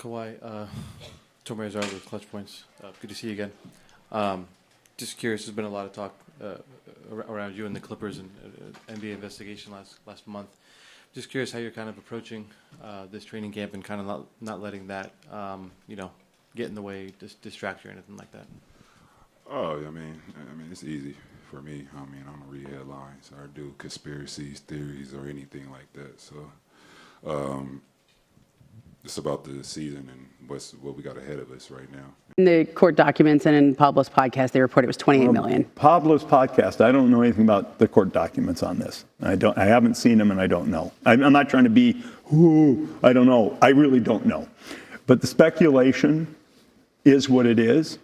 Kawhi, Tomer Azar with Clutch Points. Good to see you again. Just curious, there's been a lot of talk around you and the Clippers and NBA investigation last month. Just curious how you're kind of approaching this training camp and kind of not letting that, get in the way, distract you or anything like that. Oh, I mean, it's easy for me. I don't read headlines or do conspiracies, theories, or anything like that. So, it's about the season and what we got ahead of us right now. In the court documents and in Pablo's podcast, they report it was $28 million. Pablo's podcast, I don't know anything about the court documents on this. I haven't seen them and I don't know. I'm not trying to be, I don't know. I really don't know. But the speculation is what it is.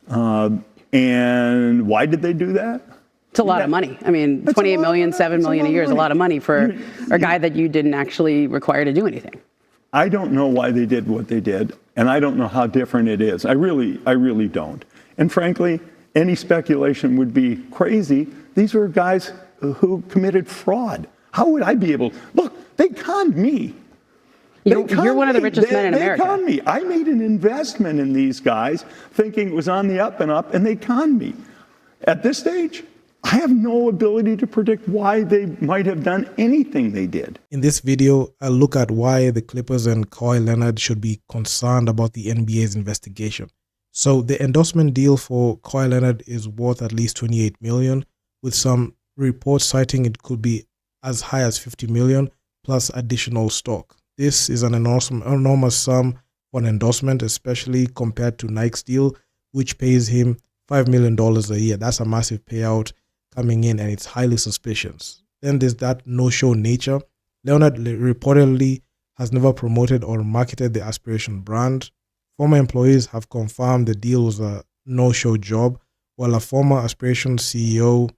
And why did they do that? It's a lot of money. I mean, $28 million, $7 million a year is a lot of money for a guy that you didn't actually require to do anything. I don't know why they did what they did, and I don't know how different it is. I really don't. And frankly, any speculation would be crazy. These were guys who committed fraud. How would I be able? Look, they conned me. You're one of the richest men in America. They conned me. I made an investment in these guys thinking it was on the up and up, and they conned me. At this stage, I have no ability to predict why they might have done anything they did. In this video, I'll look at why the Clippers and Kawhi Leonard should be concerned about the NBA's investigation. So the endorsement deal for Kawhi Leonard is worth at least $28 million, with some reports citing it could be as high as $50 million plus additional stock. This is an enormous sum for an endorsement, especially compared to Nike's deal, which pays him $5 million a year. That's a massive payout coming in, and it's highly suspicious. Then there's that no-show nature. Leonard reportedly has never promoted or marketed the Aspiration brand. Former employees have confirmed the deal was a no-show job, while a former Aspiration CEO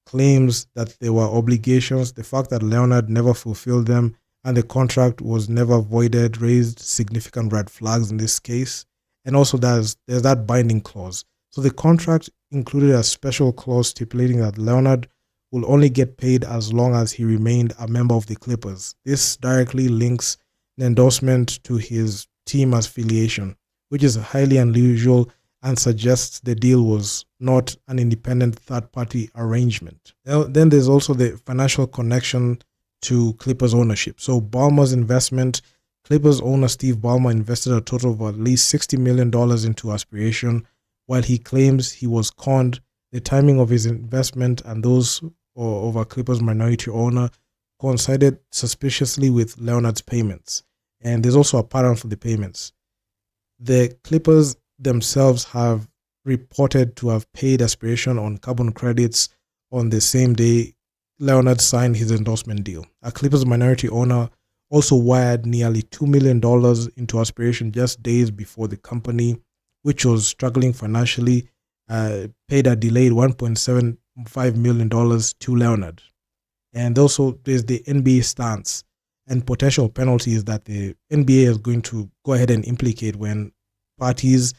claims that there were obligations. The fact that Leonard never fulfilled them and the contract was never voided raised significant red flags in this case. And also there's that binding clause. So the contract included a special clause stipulating that Leonard will only get paid as long as he remained a member of the Clippers. This directly links the endorsement to his team affiliation, which is highly unusual and suggests the deal was not an independent third-party arrangement. Then there's also the financial connection to Clippers ownership. So Ballmer's investment, Clippers owner Steve Ballmer invested a total of at least $60 million into Aspiration. While he claims he was conned, the timing of his investment and those of a Clippers minority owner coincided suspiciously with Leonard's payments. And there's also a pattern for the payments. The Clippers themselves have reported to have paid Aspiration on carbon credits on the same day Leonard signed his endorsement deal. A Clippers minority owner also wired nearly $2 million into Aspiration just days before the company, which was struggling financially, paid a delayed $1.75 million to Leonard. And also there's the NBA stance and potential penalties that the NBA is going to go ahead and implicate when parties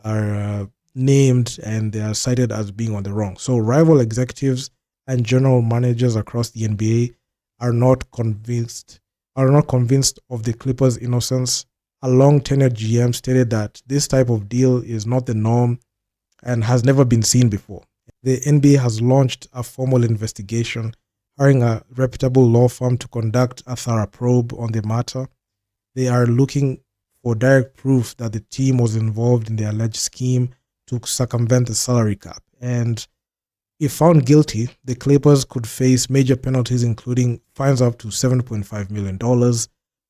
are named and they are cited as being on the wrong. So rival executives and general managers across the NBA are not convinced of the Clippers' innocence. A long-tenured GM stated that this type of deal is not the norm and has never been seen before. The NBA has launched a formal investigation, hiring a reputable law firm to conduct a thorough probe on the matter. They are looking for direct proof that the team was involved in the alleged scheme to circumvent the salary cap. And if found guilty, the Clippers could face major penalties, including fines up to $7.5 million,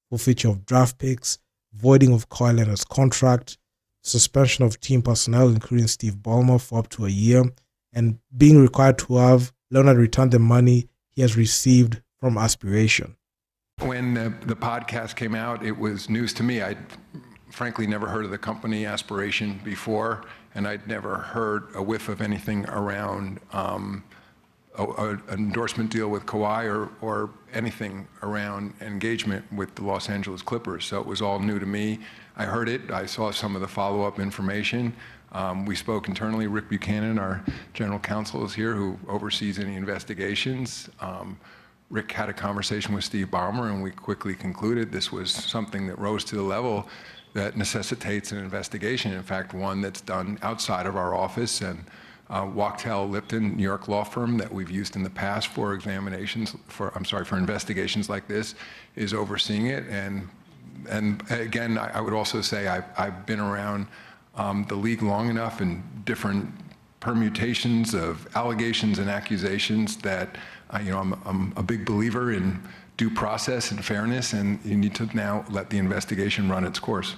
forfeiture of draft picks, voiding of Kawhi Leonard's contract, suspension of team personnel, including Steve Ballmer, for up to a year, and being required to have Leonard return the money he has received from Aspiration. When the podcast came out, it was news to me. I'd frankly never heard of the company Aspiration before, and I'd never heard a whiff of anything around an endorsement deal with Kawhi or anything around engagement with the Los Angeles Clippers. So it was all new to me. I heard it. I saw some of the follow-up information. We spoke internally. Rick Buchanan, our general counsel, is here, who oversees any investigations. Rick had a conversation with Steve Ballmer, and we quickly concluded this was something that rose to the level that necessitates an investigation. In fact, one that's done outside of our office, and Wachtell Lipton, New York law firm that we've used in the past for for investigations like this, is overseeing it. And again, I would also say I've been around the league long enough in different permutations of allegations and accusations that I'm a big believer in due process and fairness, and you need to now let the investigation run its course.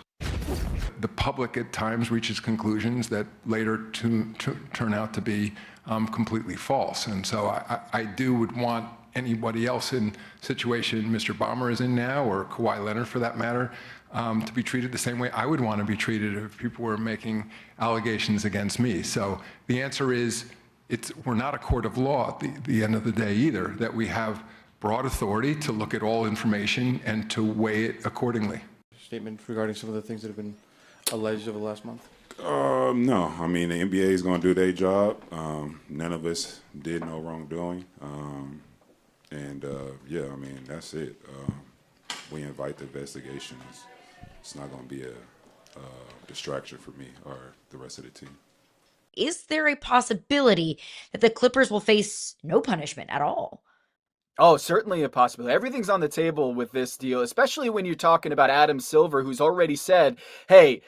The public at times reaches conclusions that later turn out to be completely false. And so I would want anybody else in situation Mr. Ballmer is in now, or Kawhi Leonard for that matter, to be treated the same way I would want to be treated if people were making allegations against me. So the answer is, we're not a court of law at the end of the day either, that we have broad authority to look at all information and to weigh it accordingly. Statement regarding some of the things that have been alleged over the last month? No. I mean, the NBA is going to do their job. None of us did no wrongdoing. Yeah, I mean, that's it. We invite the investigation. It's not going to be a distraction for me or the rest of the team. Is there a possibility that the Clippers will face no punishment at all? Oh, certainly a possibility. Everything's on the table with this deal, especially when you're talking about Adam Silver, who's already said, hey,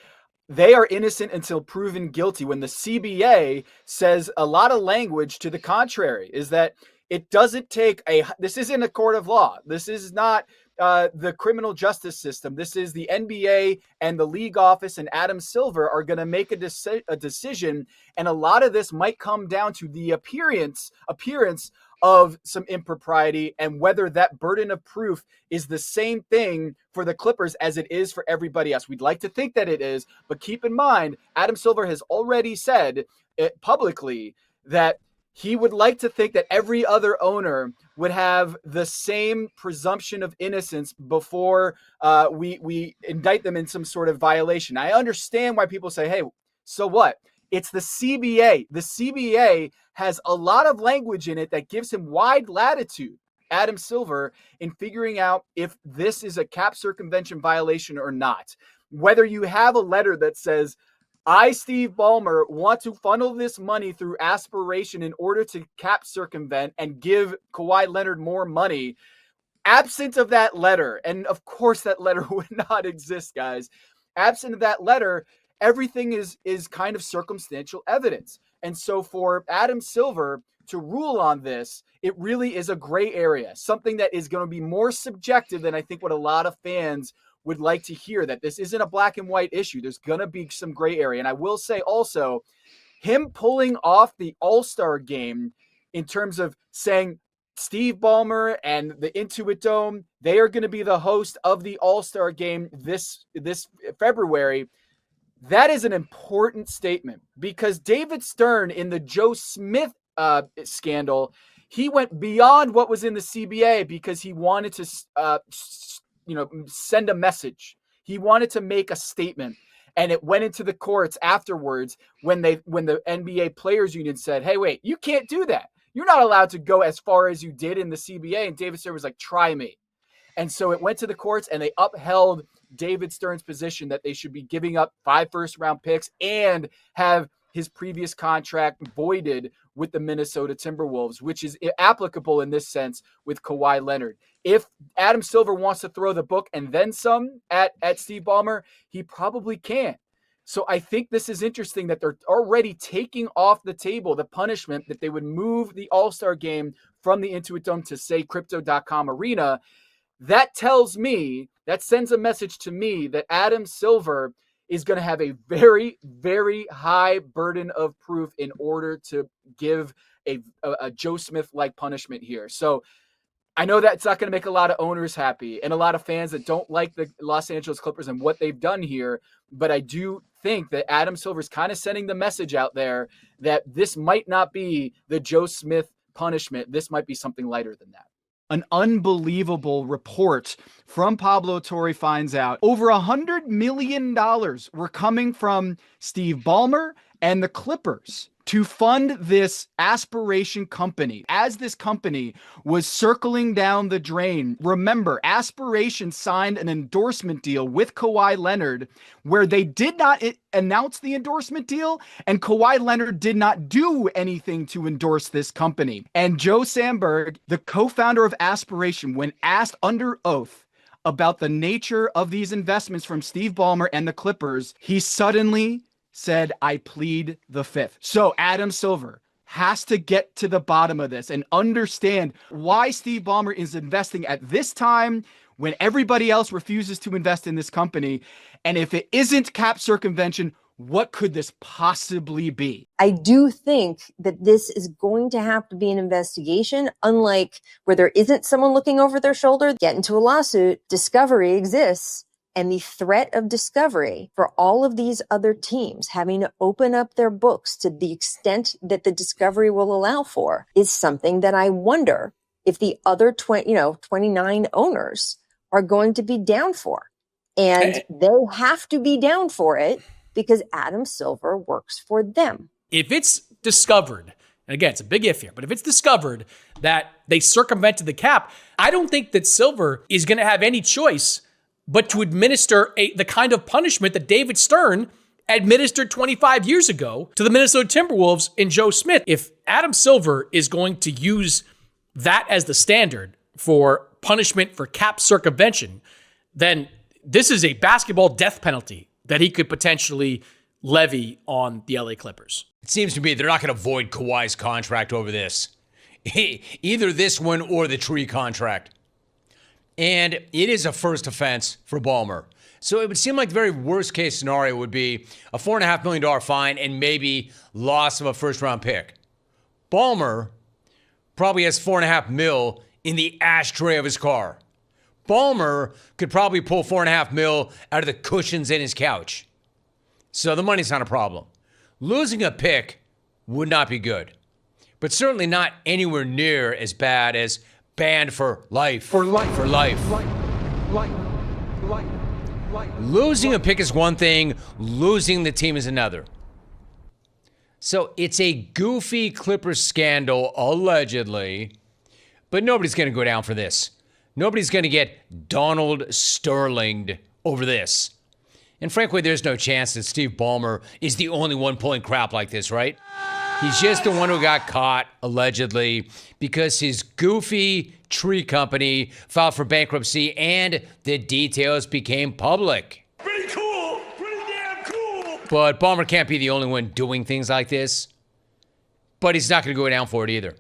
they are innocent until proven guilty, when the CBA says a lot of language to the contrary, is that it doesn't take this isn't a court of law. This is not the criminal justice system. This is the NBA and the league office, and Adam Silver are going to make a decision. And a lot of this might come down to the appearance of some impropriety, and whether that burden of proof is the same thing for the Clippers as it is for everybody else. We'd like to think that it is, but keep in mind, Adam Silver has already said publicly that he would like to think that every other owner would have the same presumption of innocence before we indict them in some sort of violation. I understand why people say, hey, so what? It's the CBA. The CBA has a lot of language in it that gives him wide latitude, Adam Silver, in figuring out if this is a cap circumvention violation or not. Whether you have a letter that says, I, Steve Ballmer, want to funnel this money through aspiration in order to cap circumvent and give Kawhi Leonard more money. Absent of that letter, and of course that letter would not exist, guys. Absent of that letter, everything is kind of circumstantial evidence. And so for Adam Silver to rule on this, it really is a gray area, something that is going to be more subjective than I think what a lot of fans would like to hear, that this isn't a black and white issue. There's going to be some gray area. And I will say also, him pulling off the All-Star game in terms of saying Steve Ballmer and the Intuit Dome, they are going to be the host of the All-Star game this February. That is an important statement, because David Stern in the Joe Smith scandal, he went beyond what was in the CBA because he wanted to send a message. He wanted to make a statement, and it went into the courts afterwards when the NBA Players Union said, hey, wait, you can't do that. You're not allowed to go as far as you did in the CBA. And David Stern was like, try me. And so it went to the courts, and they upheld David Stern's position that they should be giving up 5 first-round picks and have his previous contract voided with the Minnesota Timberwolves, which is applicable in this sense with Kawhi Leonard. If Adam Silver wants to throw the book and then some at Steve Ballmer, he probably can. So I think this is interesting that they're already taking off the table the punishment that they would move the All-Star game from the Intuit Dome to, say, Crypto.com Arena. That tells me, that sends a message to me that Adam Silver is going to have a very, very high burden of proof in order to give a Joe Smith-like punishment here. So I know that's not going to make a lot of owners happy and a lot of fans that don't like the Los Angeles Clippers and what they've done here, but I do think that Adam Silver's kind of sending the message out there that this might not be the Joe Smith punishment. This might be something lighter than that. An unbelievable report from Pablo Torre finds out over $100 million were coming from Steve Ballmer and the Clippers to fund this aspiration company. As this company was circling down the drain, remember, Aspiration signed an endorsement deal with Kawhi Leonard where they did not announce the endorsement deal, and Kawhi Leonard did not do anything to endorse this company. And Joe Sandberg, the co-founder of Aspiration, when asked under oath about the nature of these investments from Steve Ballmer and the Clippers, he suddenly said, I plead the fifth. So Adam Silver has to get to the bottom of this and understand why Steve Ballmer is investing at this time when everybody else refuses to invest in this company. And if it isn't cap circumvention, what could this possibly be? I do think that this is going to have to be an investigation, unlike where there isn't someone looking over their shoulder, get into a lawsuit. Discovery exists. And the threat of discovery for all of these other teams having to open up their books to the extent that the discovery will allow for is something that I wonder if the other 29 owners are going to be down for. And they have to be down for it because Adam Silver works for them. If it's discovered, and again, it's a big if here, but if it's discovered that they circumvented the cap, I don't think that Silver is going to have any choice but to administer the kind of punishment that David Stern administered 25 years ago to the Minnesota Timberwolves in Joe Smith. If Adam Silver is going to use that as the standard for punishment for cap circumvention, then this is a basketball death penalty that he could potentially levy on the LA Clippers. It seems to me they're not going to void Kawhi's contract over this. Either this one or the Tree contract. And it is a first offense for Ballmer. So it would seem like the very worst case scenario would be a $4.5 million fine and maybe loss of a first round pick. Ballmer probably has $4.5 million in the ashtray of his car. Ballmer could probably pull $4.5 million out of the cushions in his couch. So the money's not a problem. Losing a pick would not be good, but certainly not anywhere near as bad as banned for life. For life. For life. Losing a pick is one thing, losing the team is another. So it's a goofy Clippers scandal, allegedly, but nobody's going to go down for this. Nobody's going to get Donald Sterling'd over this. And frankly, there's no chance that Steve Ballmer is the only one pulling crap like this, right? He's just the one who got caught, allegedly, because his goofy tree company filed for bankruptcy and the details became public. Pretty cool. Pretty damn cool. But Ballmer can't be the only one doing things like this. But he's not going to go down for it either.